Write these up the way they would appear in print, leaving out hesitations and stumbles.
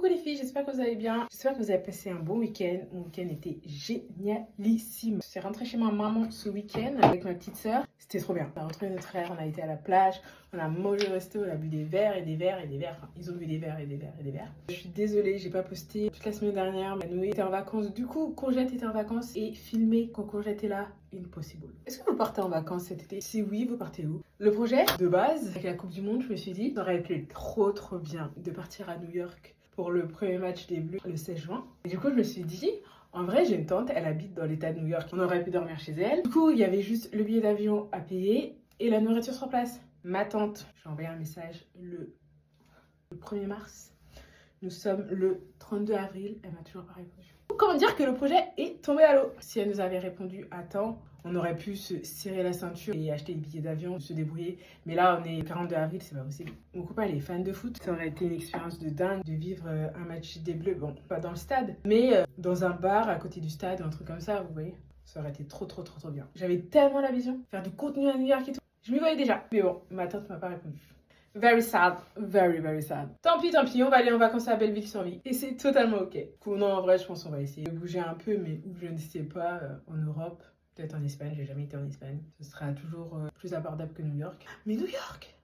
Coucou les filles, j'espère que vous allez bien. J'espère que vous avez passé un bon week-end. Mon week-end était génialissime. Je suis rentrée chez ma maman ce week-end avec ma petite soeur. C'était trop bien. On a retrouvé notre frère, on a été à la plage, on a mangé au resto, on a bu des verres et des verres et des verres. Enfin, ils ont bu des verres et des verres et des verres. Je suis désolée, j'ai pas posté toute la semaine dernière. Nous était en vacances. Du coup, Courgette était en vacances et filmer quand Courgette est là, impossible. Est-ce que vous partez en vacances cet été? Si oui, vous partez où? Le projet de base, avec la Coupe du Monde, je me suis dit, ça aurait été trop bien de partir à New York pour le premier match des Bleus le 16 juin. Et du coup, je me suis dit, en vrai, j'ai une tante, elle habite dans l'état de New York. On aurait pu dormir chez elle. Du coup, il y avait juste le billet d'avion à payer et la nourriture sur place. Ma tante, j'ai envoyé un message le 1er mars. Nous sommes le 32 avril, elle m'a toujours pas répondu. Comment dire que le projet est tombé à l'eau? Si elle nous avait répondu à temps, on aurait pu se serrer la ceinture et acheter des billets d'avion, se débrouiller. Mais là, on est le 42 avril, c'est pas possible. Mon copain, il est fan de foot. Ça aurait été une expérience de dingue de vivre un match des Bleus. Bon, pas dans le stade, mais dans un bar à côté du stade, un truc comme ça, vous voyez. Ça aurait été trop bien. J'avais tellement la vision, faire du contenu à New York et tout. Je m'y voyais déjà. Mais bon, ma tante m'a pas répondu. Very sad, very sad. Tant pis, on va aller en vacances à Belleville-sur-Vie. Et c'est totalement ok. Non, en vrai, je pense qu'on va essayer de bouger un peu, mais où je ne sais pas, en Europe. Peut-être en Espagne, j'ai jamais été en Espagne. Ce sera toujours plus abordable que New York. Mais New York!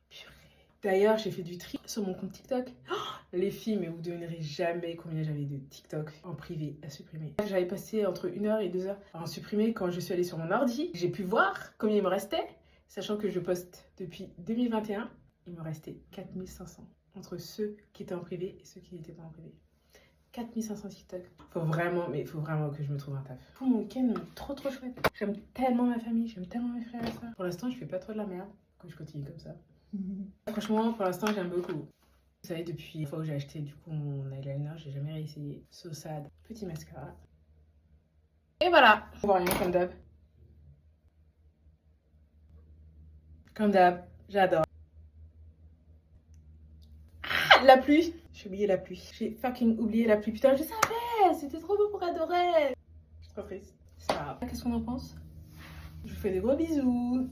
Purée. D'ailleurs, j'ai fait du tri sur mon compte TikTok. Oh, les filles, mais vous devinerez jamais combien j'avais de TikTok en privé à supprimer. J'avais passé entre 1 heure et 2 heures à en supprimer quand je suis allée sur mon ordi. J'ai pu voir combien il me restait, sachant que je poste depuis 2021. Il me restait 4500 entre ceux qui étaient en privé et ceux qui n'étaient pas en privé. 4500 TikTok. Faut vraiment que je me trouve un taf. Pour mon week-end, trop chouette. J'aime tellement ma famille, j'aime tellement mes frères et sœurs. Pour l'instant, je fais pas trop de la merde. Quand je continue comme ça. Franchement, pour l'instant, j'aime beaucoup. Vous savez, depuis la fois où j'ai acheté du coup mon eyeliner, j'ai jamais réessayé. So sad. Petit mascara. Et voilà. On voit rien comme d'hab. Comme d'hab, j'adore. La pluie. J'ai oublié la pluie. J'ai fucking oublié la pluie. Putain, je savais. C'était trop beau pour adorer. Je suis trop triste. C'est pas grave. Qu'est-ce qu'on en pense? Je vous fais des gros bisous.